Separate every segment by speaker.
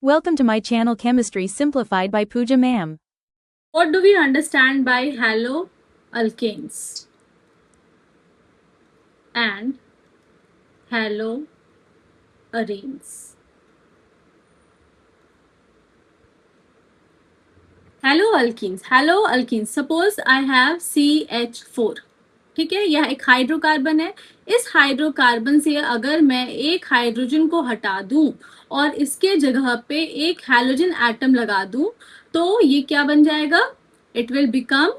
Speaker 1: Welcome to my channel Chemistry Simplified by Pooja Ma'am.
Speaker 2: What do we understand by haloalkanes and haloarenes? Haloalkenes. Suppose I have CH4. ठीक है, यह एक hydrocarbon है। इस hydrocarbon से अगर मैं एक हाइड्रोजन को हटा दूं और इसके जगह पे एक हैलोजन एटम लगा दूं तो ये क्या बन जाएगा? इट विल बिकम,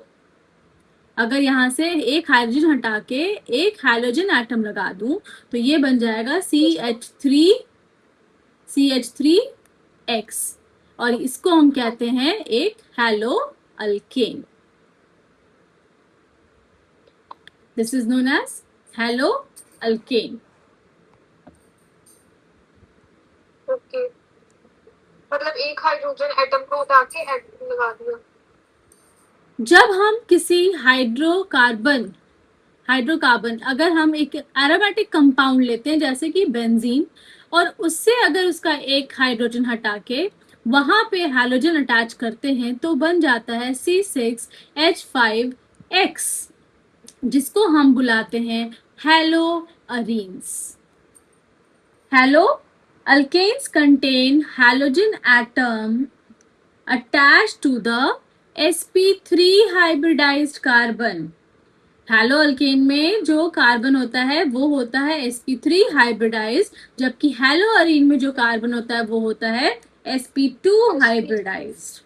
Speaker 2: अगर यहां से एक हाइड्रोजन हटा के एक हाइड्रोजन एटम लगा दूं तो ये बन जाएगा CH3X और इसको हम कहते हैं एक haloalkane. This is known as haloalkane.
Speaker 3: Okay, मतलब एक हाइड्रोजन एटम को उठा के एटम लगा दिया।
Speaker 2: जब हम किसी हाइड्रोकार्बन अगर हम एक एरोमेटिक कंपाउंड लेते हैं जैसे कि बेंजीन और उससे अगर उसका एक हाइड्रोजन हटा के वहां पे हैलोजन अटैच करते हैं तो बन जाता है C6H5X, जिसको हम बुलाते हैं haloarenes. Haloalkanes contain halogen atom attached to the sp3 hybridized carbon। Haloalkane में जो कार्बन होता है वो होता है sp3 हाइब्रिडाइज्ड, जबकि हैलोअरीन में जो कार्बन होता है वो होता है sp2 hybridised.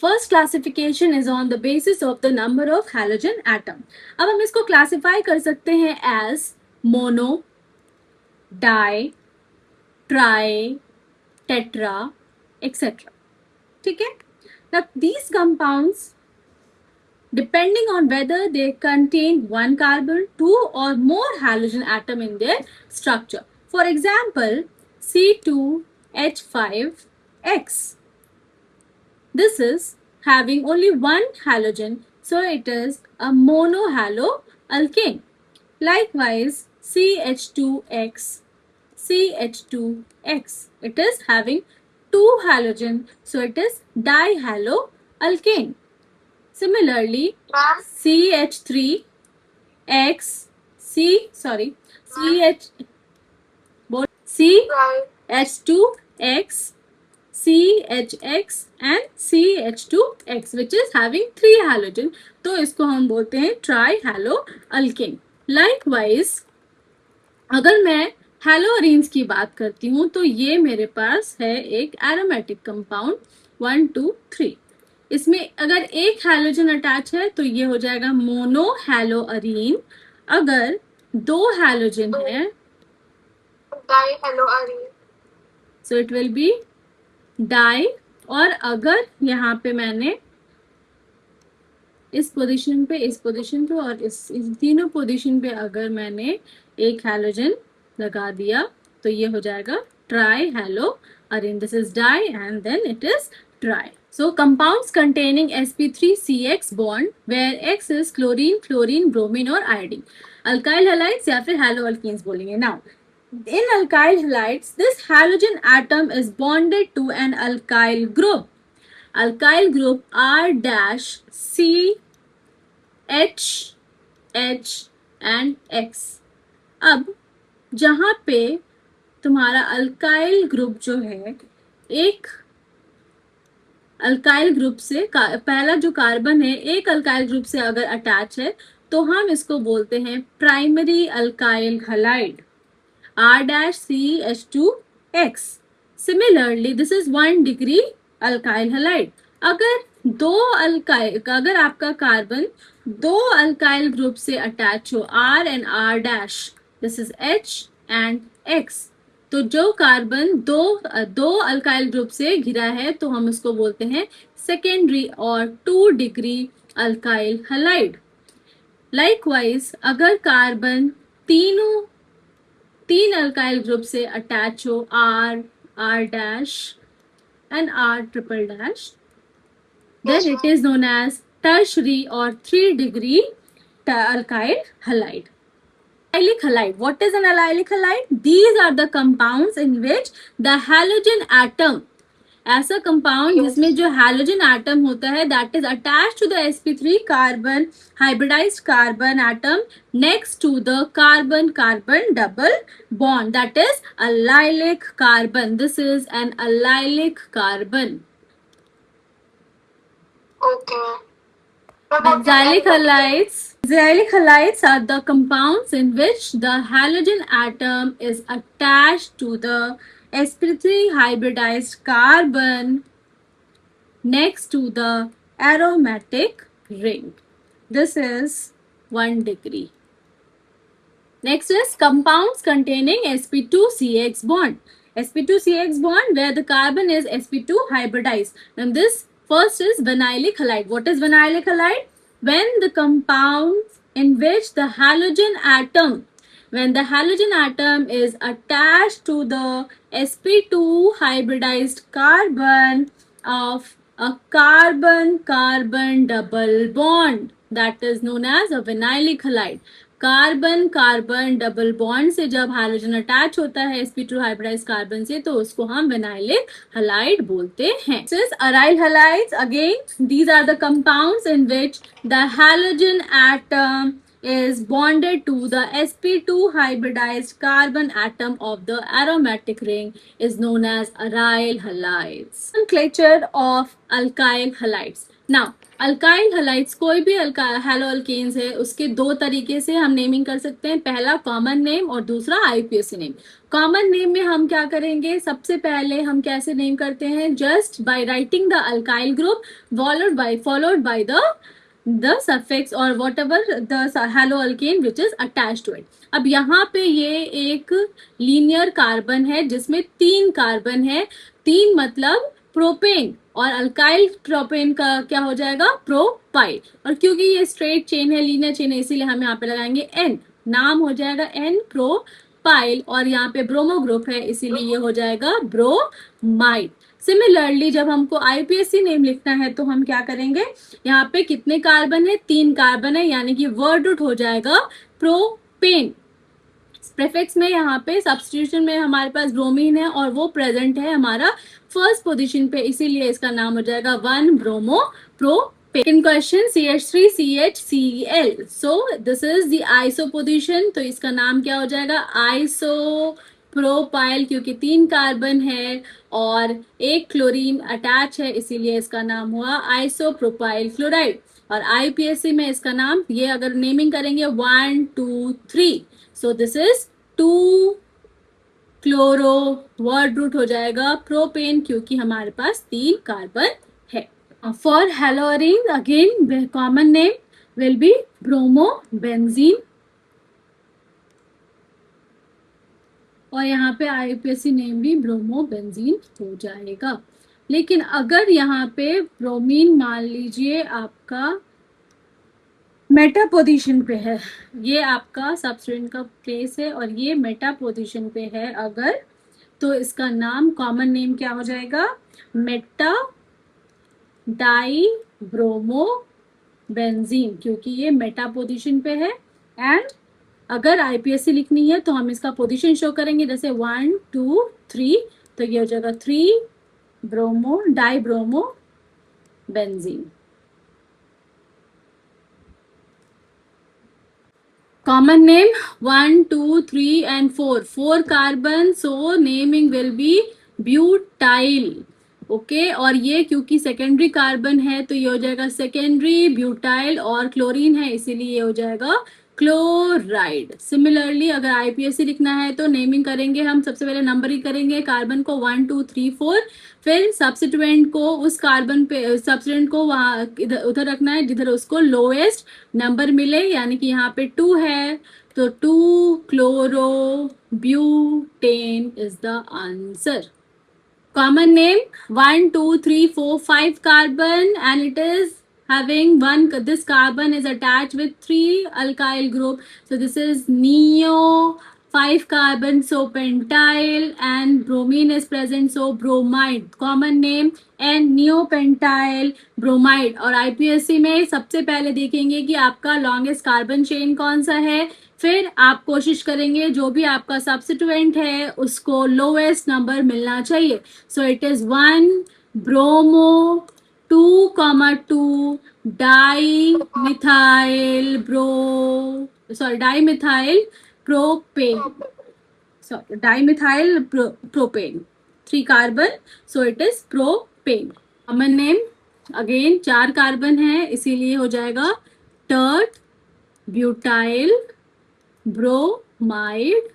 Speaker 2: First classification is on the basis of the number of halogen atom. अब हम इसको क्लासिफाई कर सकते हैं as mono, di, tri, tetra etcetera. ठीक है, now these compounds, depending on whether they contain one carbon, two or more halogen atom in their structure. For example, C2H5X. This is having only one halogen, so it is a monohaloalkane. Likewise, CH2X, it is having two halogen, so it is dihaloalkane. Similarly, CH3X, CH2X, CHX and CH2X, which is having three halogen, तो इसको हम बोलते हैं ट्राईहैलोअल्केन। Likewise, अगर मैं हैलोअरीन्स की बात करती हूँ तो ये मेरे पास है एक एरोमेटिक कंपाउंड 1 2 3। इसमें अगर एक हैलोजन अटैच है तो ये हो जाएगा मोनोहैलोअरीन। अगर दो हैलोजन है
Speaker 3: dihaloarene,
Speaker 2: so it will be di. और अगर यहाँ पे मैंने इस पोजीशन पे और इस तीनों पोजीशन पे अगर मैंने एक हैलोजन लगा दिया तो ये हो जाएगा trihaloarene. This is di and then it is tri. So compounds containing sp3CX bond where X is chlorine, fluorine, bromine और iodine, alkyl halides या फिर haloalkenes बोलेंगे। Now in alkyl halides this halogen atom is bonded to an alkyl group R dash C H H and X। अब जहां पे तुम्हारा alkyl group जो है एक अल्काइल ग्रुप से पहला जो कार्बन है एक अल्काइल ग्रुप से अगर अटैच है तो हम इसको बोलते हैं primary alkyl halide R-CH2X। Similarly this is 1 degree alkyl halide. अगर आपका कार्बन दो अल्काइल ग्रुप से अटैच हो R and R dash, this is H and X, तो जो कार्बन दो अल्काइल ग्रुप से घिरा है तो हम इसको बोलते हैं सेकेंडरी और 2 डिग्री अल्काइल हलाइड। लाइकवाइज अगर कार्बन तीन अल्काइल ग्रुप से अटैच हो R dash and R triple dash, then it is known as tertiary or 3 degree alkyl halide. Allylic halide. What is an allylic halide? These are the compounds in which the halogen atom ऐसा compound जिसमें जो halogen atom होता है that is attached to the sp3 carbon hybridised carbon atom next to the carbon carbon double bond that is allylic carbon. This is an allylic carbon.
Speaker 3: Okay. What about the
Speaker 2: Xylic
Speaker 3: aromatic?
Speaker 2: halides. Xylic halides are the compounds in which the halogen atom is attached to the sp3 hybridized carbon next to the aromatic ring. This is 1 degree. Next is compounds containing sp2-CH bond. sp2-CH bond where the carbon is sp2 hybridized. And this first is vinylic halide. What is vinylic halide? When the compounds in which the halogen atom is attached to the sp2 hybridized carbon of a carbon-carbon double bond, that is known as a vinylic halide. Carbon carbon double bond से जब hydrogen attach होता है sp2 hybridised carbon से तो उसको हम vinylic halide बोलते हैं. This is aryl halides. Again, these are the compounds in which the halogen atom is bonded to the sp2 hybridized carbon atom of the aromatic ring is known as aryl halides. Nomenclature of alkyl halides. Now, alkyl halides कोई भी hello alkanes है उसके दो तरीके से हम naming कर सकते हैं. पहला कॉमन नेम और दूसरा आईपीएसी नेम. कॉमन नेम में हम क्या करेंगे, सबसे पहले हम कैसे नेम करते हैं, just by writing the alkyl group followed by the suffix और whatever the haloalkane which is attach to it. अब यहाँ पे ये एक लीनियर कार्बन है जिसमें 3 कार्बन है. 3 मतलब प्रोपेन और अल्काइल प्रोपेन का क्या हो जाएगा, प्रोपाइल. और क्योंकि ये स्ट्रेट चेन है, लीनियर चेन है, इसीलिए हम यहाँ पे लगाएंगे एन. नाम हो जाएगा एन प्रोपाइल. और यहाँ पे ब्रोमो ग्रुप है इसीलिए ये हो जाएगा ब्रोमाइड. सिमिलरली जब हमको आईपीएससी नेम लिखना है तो हम क्या करेंगे, यहाँ पे कितने कार्बन है, 3 कार्बन है, यानी कि वर्ड रूट हो जाएगा प्रोपेन. प्रेफिक्स में यहाँ पे सब्स्टिट्यूशन में हमारे पास ब्रोमीन है और वो प्रेजेंट है हमारा फर्स्ट पोजीशन पे, इसीलिए इसका नाम हो जाएगा 1 bromo propane. Second question CH3CHCl. So this is the iso position, तो इसका नाम क्या हो जाएगा, आइसो प्रोपाइल, क्योंकि 3 कार्बन है और एक क्लोरीन अटैच है इसीलिए इसका नाम हुआ आइसोप्रोपाइल क्लोराइड. और आईपीएससी में इसका नाम, ये अगर नेमिंग करेंगे 1 2 3, so this is 2 chloro, word root हो जाएगा प्रोपेन क्योंकि हमारे पास 3 कार्बन है. For haloarene again common name will be bromo benzene. और यहाँ पे आईपीएससी नेम भी ब्रोमो बेंजीन हो जाएगा. लेकिन अगर यहाँ पे ब्रोमीन मान लीजिए आपका मेटा पोजीशन पे है, ये आपका सबस्ट्रेट का प्लेस है और ये मेटा पोजीशन पे है अगर, तो इसका नाम कॉमन नेम क्या हो जाएगा, मेटा डाई ब्रोमो बेंजीन, क्योंकि ये मेटा पोजीशन पे है. एंड अगर आईपीएससी लिखनी है तो हम इसका पोजीशन शो करेंगे, जैसे 1 2 3, तो ये हो जाएगा 3 bromo die bromo benzene. Common name 1 2 3 and 4 carbon, so naming will be butyl. Okay और ये क्योंकि सेकेंडरी कार्बन है तो ये हो जाएगा सेकेंडरी ब्यूटाइल और क्लोरीन है इसीलिए ये हो जाएगा क्लोराइड. सिमिलरली अगर आईपीएससी लिखना है तो नेमिंग करेंगे हम, सबसे पहले नंबरिंग करेंगे कार्बन को 1 2 3 4, फिर सब्स्टिट्यूएंट को उस कार्बन पे सब्स्टिट्यूएंट को वहाँ उधर रखना है जिधर उसको लोएस्ट नंबर मिले, यानी कि यहाँ पे 2 है तो 2 chloro butane is the answer. Common name 1 2 3 4 5 carbon and it is having this carbon is attached with 3 alkyl group, so this is neo 5 carbon, so pentyl, and bromine is present, so bromide. Common name and neopentyl bromide. और IPSC में सबसे पहले देखेंगे कि आपका longest carbon chain कौन सा है, फिर आप कोशिश करेंगे जो भी आपका सब्स्टिट्यूएंट है उसको लोएस्ट नंबर मिलना चाहिए. So it is 1 bromo 2,2 di methyl propane. Sorry, dimethyl propane. 3 carbon, so it is propane. Common name again 4 carbon है, इसीलिए हो जाएगा टर्ट, ब्यूटाइल, ब्रोमाइड.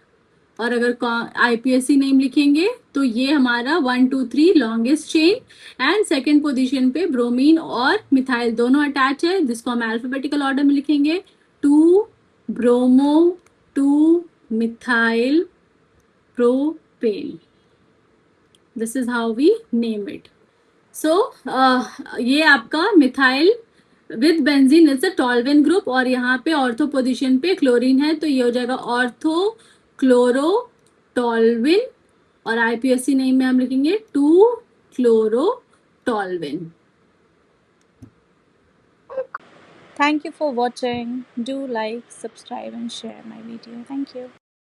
Speaker 2: और अगर आईपीएससी नेम लिखेंगे तो ये हमारा 1 2 3 longest chain and second position पे ब्रोमीन और मिथाइल दोनों अटैच है, जिसको हम अल्फाबेटिकल ऑर्डर में लिखेंगे. 2 bromo, 2 methyl propane. This is how we name it. So ये आपका methyl with benzene is a toluene group और यहाँ पे ऑर्थो पोजीशन पे क्लोरीन है, तो ये हो जाएगा ऑर्थो क्लोरो टॉल्विन. और आईपीएससी नेम में हम लिखेंगे 2 chloro टॉल्विन.
Speaker 1: Thank you for watching. Do like, subscribe and share my video. Thank you.